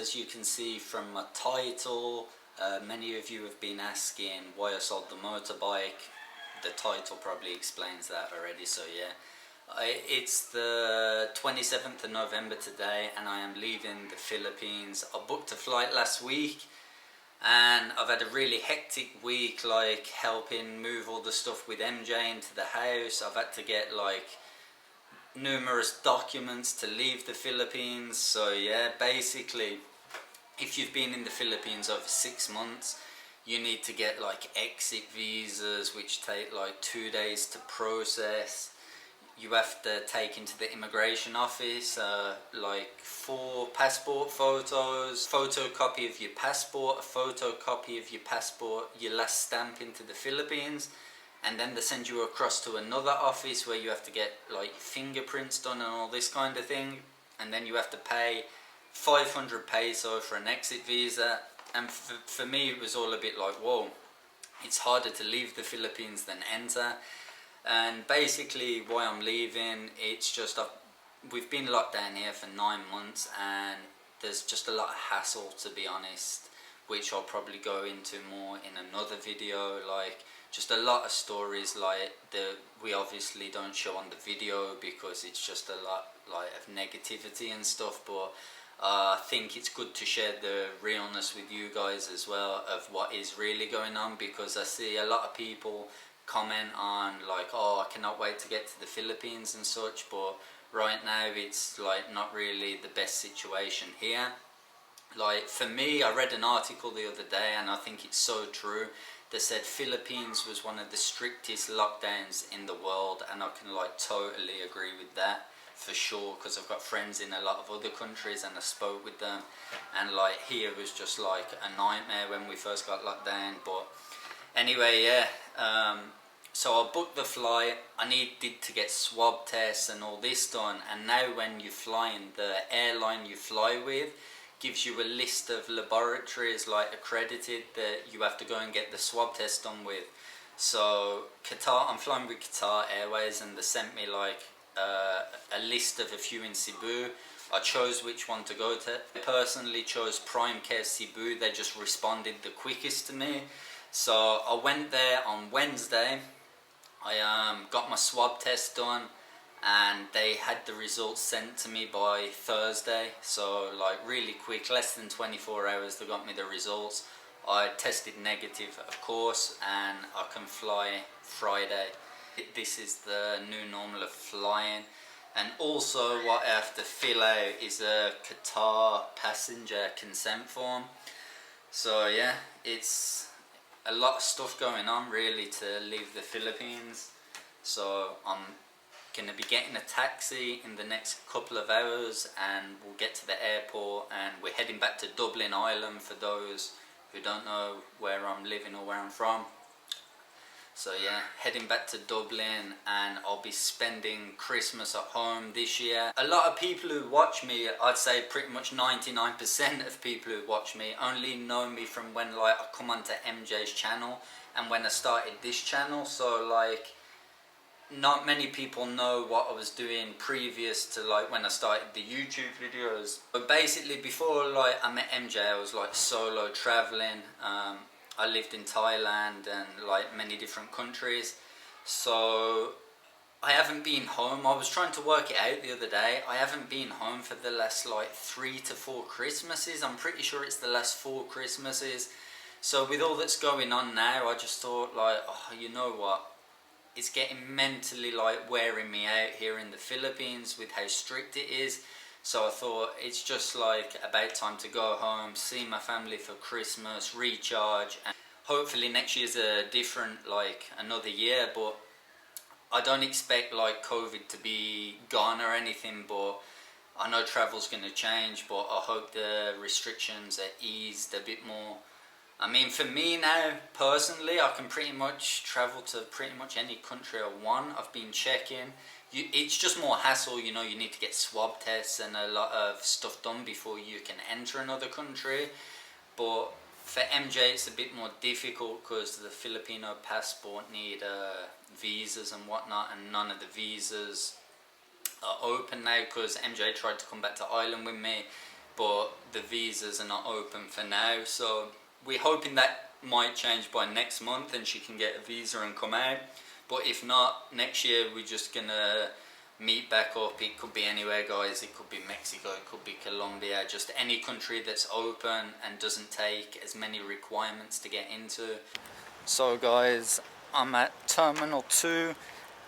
as you can see from my title, many of you have been asking why I sold the motorbike. The title probably explains that already, so yeah. It's the 27th of November today and I am leaving the Philippines. I booked a flight last week and I've had a really hectic week, like helping move all the stuff with MJ into the house. I've had to get like numerous documents to leave the Philippines. So yeah, basically if you've been in the Philippines over 6 months, you need to get like exit visas which take like 2 days to process. You have to take into the immigration office like 4 passport photos, photocopy of your passport, a photocopy of your passport, your last stamp into the Philippines, and then they send you across to another office where you have to get like fingerprints done and all this kind of thing, and then you have to pay 500 peso for an exit visa. And for me it was all a bit like, whoa, it's harder to leave the Philippines than enter. And basically why I'm leaving, it's just we've been locked down here for 9 months and there's just a lot of hassle, to be honest, which I'll probably go into more in another video. Like just a lot of stories like we obviously don't show on the video because it's just a lot like of negativity and stuff, but I think it's good to share the realness with you guys as well of what is really going on, because I see a lot of people comment on like, oh, I cannot wait to get to the Philippines and such, but right now it's like not really the best situation here. Like for me, I read an article the other day and I think it's so true. They said Philippines was one of the strictest lockdowns in the world, and I can like totally agree with that for sure, because I've got friends in a lot of other countries and I spoke with them, and like here was just like a nightmare when we first got locked down. But anyway, yeah, so I booked the flight. I needed to get swab tests and all this done, and now when you fly in, the airline you fly with gives you a list of laboratories like accredited that you have to go and get the swab test done with. So Qatar, I'm flying with Qatar Airways, and they sent me like a list of a few in Cebu. I chose which one to go to. I personally chose Prime Care Cebu. They just responded the quickest to me. So I went there on Wednesday. I got my swab test done and they had the results sent to me by Thursday. So like really quick, less than 24 hours they got me the results. I tested negative of course, and I can fly Friday. This is the new normal of flying. And also what I have to fill out is a Qatar passenger consent form. So yeah, it's a lot of stuff going on really to leave the Philippines. So I'm going to be getting a taxi in the next couple of hours and we'll get to the airport, and we're heading back to Dublin, Ireland, for those who don't know where I'm living or where I'm from. So yeah, heading back to Dublin, and I'll be spending Christmas at home this year. A lot of people who watch me, I'd say pretty much 99% of people who watch me only know me from when like I come onto MJ's channel and when I started this channel. So like not many people know what I was doing previous to like when I started the YouTube videos. But basically before like I met MJ, I was like solo traveling. I lived in Thailand and like many different countries, so I haven't been home. I was trying to work it out the other day. I haven't been home for the last like 3 to 4 Christmases. I'm pretty sure it's the last 4 Christmases. So with all that's going on now, I just thought like, oh, you know what? It's getting mentally like wearing me out here in the Philippines with how strict it is. So I thought it's just like about time to go home, see my family for Christmas, recharge, and hopefully next year's a different, like another year. But I don't expect like COVID to be gone or anything, but I know travel's going to change, but I hope the restrictions are eased a bit more. I mean, for me now, personally, I can pretty much travel to pretty much any country I want. I've been checking. It's just more hassle, you know, you need to get swab tests and a lot of stuff done before you can enter another country. But for MJ it's a bit more difficult because the Filipino passport need visas and whatnot, and none of the visas are open now because MJ tried to come back to Ireland with me, but the visas are not open for now, so we're hoping that might change by next month and she can get a visa and come out. But if not, next year we're just gonna meet back up. It could be anywhere, guys. It could be Mexico, it could be Colombia, just any country that's open and doesn't take as many requirements to get into. So guys, I'm at Terminal 2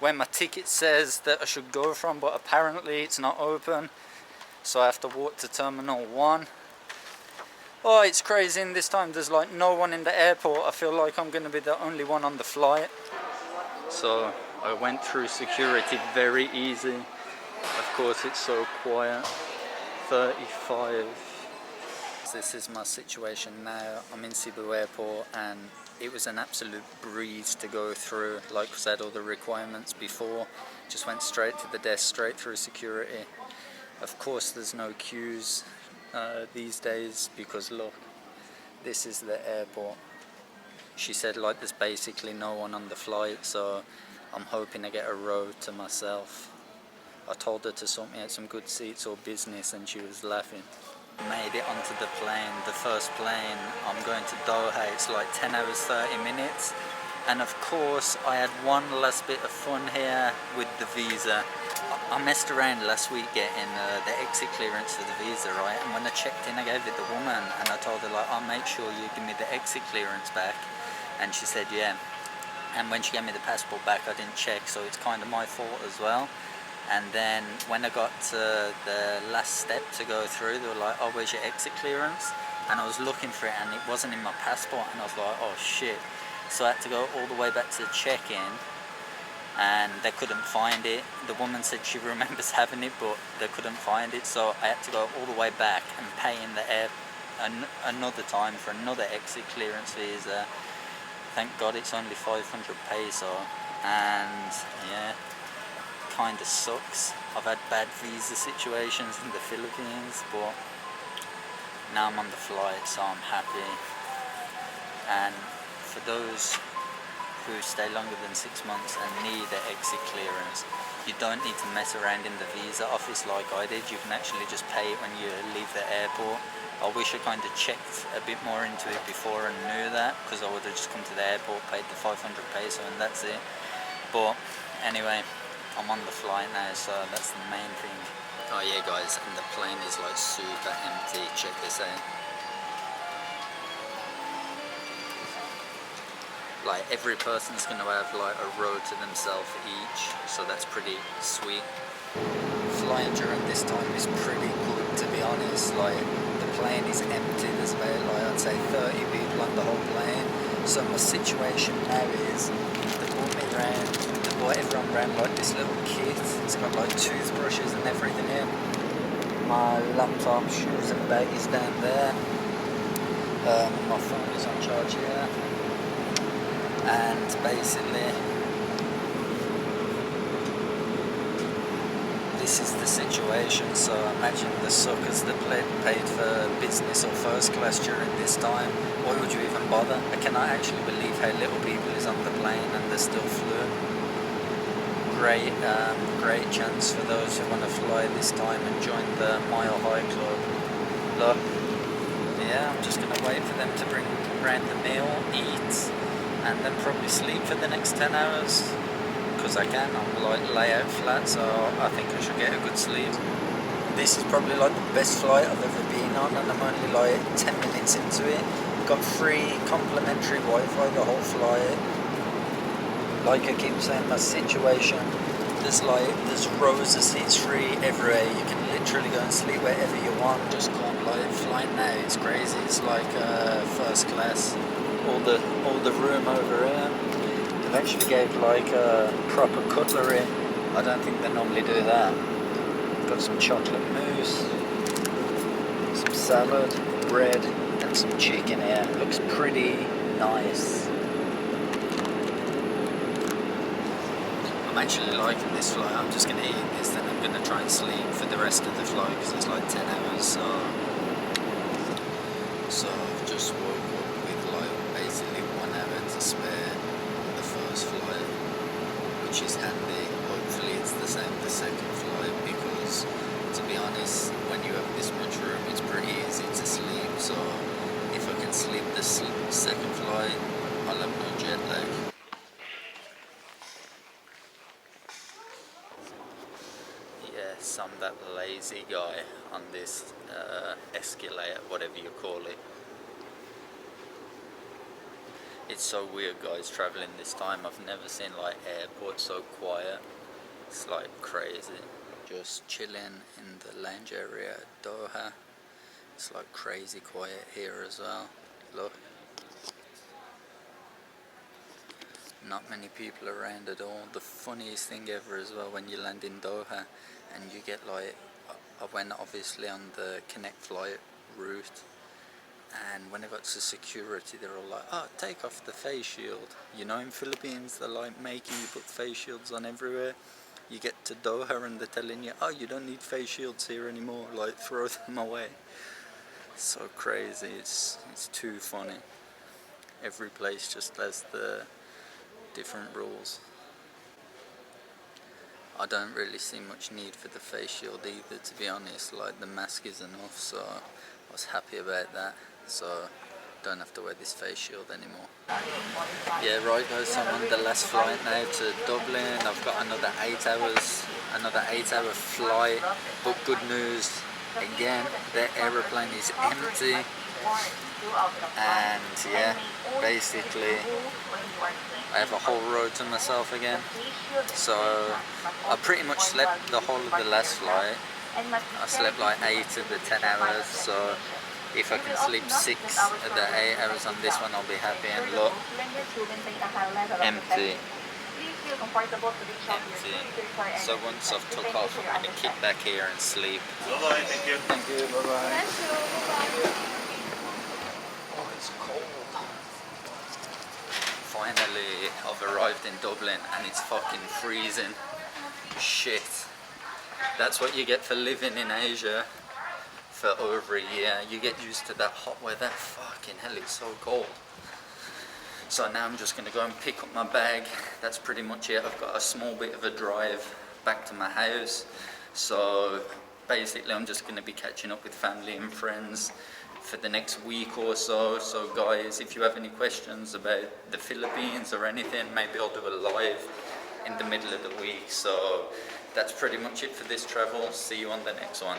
where my ticket says that I should go from, but apparently it's not open, so I have to walk to Terminal 1. Oh, it's crazy, and this time there's like no one in the airport. I feel like I'm gonna be the only one on the flight. So I went through security very easy. Of course it's so quiet. 35. This is my situation now. I'm in Cebu Airport and it was an absolute breeze to go through. Like I said, all the requirements before. Just went straight to the desk, straight through security. Of course there's no queues these days because look, this is the airport. She said like there's basically no one on the flight, so I'm hoping I get a row to myself. I told her to sort me out some good seats or business and she was laughing. Made it onto the plane, the first plane. I'm going to Doha. It's like 10 hours 30 minutes, and of course I had one last bit of fun here with the visa. I messed around last week getting the exit clearance for the visa, right? And when I checked in, I gave it to the woman and I told her like, I'll make sure you give me the exit clearance back, and she said yeah. And when she gave me the passport back, I didn't check, so it's kind of my fault as well. And then when I got to the last step to go through, they were like, oh, where's your exit clearance? And I was looking for it and it wasn't in my passport, and I was like, oh shit. So I had to go all the way back to check-in and they couldn't find it. The woman said she remembers having it, but they couldn't find it, so I had to go all the way back and pay in the air another time for another exit clearance visa. Thank God it's only 500 peso, and yeah, kinda sucks. I've had bad visa situations in the Philippines, but now I'm on the flight, so I'm happy. And for those who stay longer than 6 months and need an exit clearance, you don't need to mess around in the visa office like I did. You can actually just pay it when you leave the airport. I wish I kind of checked a bit more into it before and knew that, because I would have just come to the airport, paid the 500 peso and that's it. But anyway, I'm on the flight now, so that's the main thing. Oh yeah guys, and the plane is like super empty. Check this out. Like every person's going to have like a row to themselves each, so that's pretty sweet. Flying during this time is pretty good, to be honest. Like the plane is empty. There's about like I'd say 30 people on the whole plane. So my situation now is they brought me around. They brought everyone around like this little kit. It's got like toothbrushes and everything in. My laptop, shoes and bag is down there. My phone is on charge here. And basically this is the situation. So imagine the suckers that paid for business or first class during this time. Why would you even bother? I cannot actually believe how little people is on the plane and they still flew. Great chance for those who want to fly this time and join the Mile High Club. Look, yeah, I'm just going to wait for them to bring around the meal, eat, and then probably sleep for the next 10 hours, because I can. I'm like lay out flat, so I think I should get a good sleep. This is probably like the best flight I've ever been on, and I'm only like 10 minutes into it. Got free complimentary Wi-Fi the whole flight. Like I keep saying, my situation, there's rows of seats free everywhere. You can literally go and sleep wherever you want. Just can't like flying now. It's crazy. It's like first class. All the room over here. They've actually gave like proper cutlery. I don't think they normally do that. Got some chocolate mousse, some salad, bread, and some chicken here. Looks pretty nice. I'm actually liking this flight. I'm just going to eat this, then I'm going to try and sleep for the rest of the flight because it's like 10 hours. So I've just woke up with like basically 1 hour to spare on the first flight, which is handy. Hopefully it's the same the second flight, because to be honest, when you have this much room, it's pretty I'm that lazy guy on this escalator, whatever you call it. It's so weird, guys, traveling this time. I've never seen like airports so quiet. It's like crazy. Just chilling in the lounge area at Doha. It's like crazy quiet here as well. Look. Not many people around at all. The funniest thing ever as well, when you land in Doha and you get like, I went obviously on the connect flight route, and when I got to security, they're all like, oh, take off the face shield. You know, in Philippines, they're like making you put face shields on everywhere. You get to Doha and they're telling you, oh, you don't need face shields here anymore, like throw them away. So crazy, it's too funny. Every place just has the different rules. I don't really see much need for the face shield either, to be honest. Like, the mask is enough, so I was happy about that. So don't have to wear this face shield anymore. Yeah, right guys, so I'm on the last flight now to Dublin. I've got another 8 hours, another 8-hour flight. But good news, again, the aeroplane is empty. And yeah, basically I have a whole row to myself again. So I pretty much slept the whole of the last flight. I slept like 8 of the 10 hours, so if I can sleep 6 of the 8 hours on this one, I'll be happy. And look, empty. Empty. So once I've took off, I'm going to kick back here and sleep. Bye-bye, thank you. Thank you, bye-bye. Oh, it's cold. Finally, I've arrived in Dublin and it's fucking freezing. Shit. That's what you get for living in Asia for over a year. You get used to that hot weather. Fucking hell, it's so cold. So now I'm just going to go and pick up my bag. That's pretty much it. I've got a small bit of a drive back to my house. So basically I'm just going to be catching up with family and friends for the next week or so. So guys, if you have any questions about the Philippines or anything, maybe I'll do a live in the middle of the week. So that's pretty much it for this travel. See you on the next one.